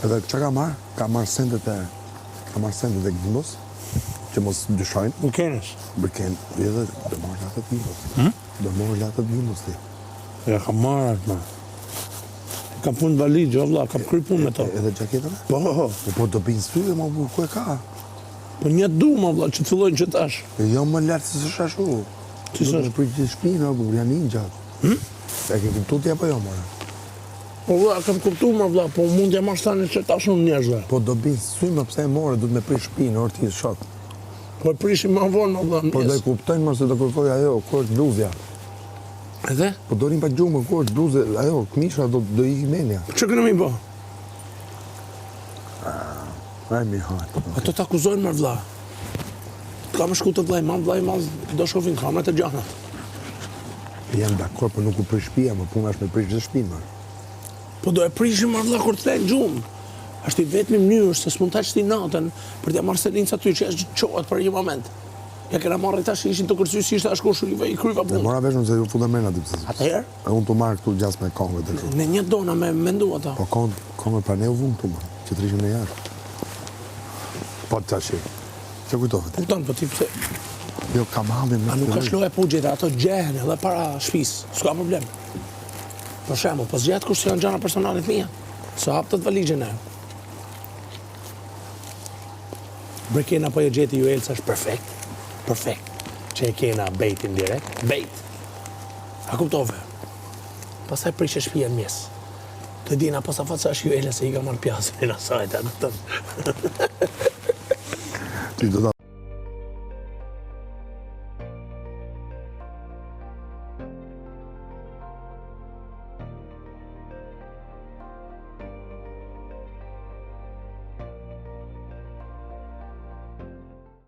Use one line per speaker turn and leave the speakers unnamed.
Edhe që ka marrë? Ka marrë sendet e Gimbos, që mos dyshojnë.
Në kenës.
Bërken, edhe do marrë latët Gimbos. Do marrë latët Gimbos ti.
Ja, kam marrë atë, ma. Kam punë valigjë, o vlla, kam kry punë me to.
Edhe gjaketën?
Po,
Po do binë syve, ma burë, ku e ka?
po një du, ma vlla, që të fillojnë që tash.
Jo më lartë se së shashu.
Si s'është?
Do të prit shpinë, o burë, janë ninja. E ke kuptu ti apo jo, mora?
Po vlla, kam kuptu, ma vlla, po mund t'ja marrë stani që tash unë njerëzve.
Po do binë syve, pse e more, du të me prit shpinë, orti shok.
Po e prishim ma vonë, ma vlla,
Po do e
mjes.
kuptojnë mos se do kërkoj ajo, ku është bluzja.
Edhe?
Po do rim pa gjumë, ku është bluzja, ajo, këmisha do i menja.
Që kënë mi bo?
Aj mi hajtë.
Ato t'akuzojnë me vlla. Ka me shku të vllaj, ma do shofin kamet e gjanat.
Jam dakor, po nuk u prish shtëpia, më puna është me prish dhe shtëpinë.
Po do e prishim ma vlla kur të lejnë gjumë. Ashtë i vetëmi mënyrë se s'mund ta qëti natën për t'ja marrë selinca ty që është qohet për një moment. Ja kena marrë tash ishin të kërcy si ishte ashko shulive i kryva
Ne
punë.
mora vesh se ju futa mrena ti pse.
Atëherë,
E unë të marrë këtu gjas me kongët e kështu.
në një dona me mendu ata.
Po kongët pra ne u vunë këtu më, që të rishim në jashtë. Po të qashi. Që kujtove ti?
Kupton, po ti pse?
Jo, kam halin
A nuk është loja pugjeta, ato gjehen edhe para shtëpisë, s'ka problem. Për shembull, po zgjatë kur janë gjana personalit mia. Sa hap të valigjën e. Brekena po e gjeti ju Elsa është perfekt. Perfekt. Që e kena bejtin direkt. Bejt. A kuptove? Pastaj prishe shtëpia në mes. Të dina pas a facash ju Elsa se i ka marrë pjasën e asaj, a kupton?
Ti do ta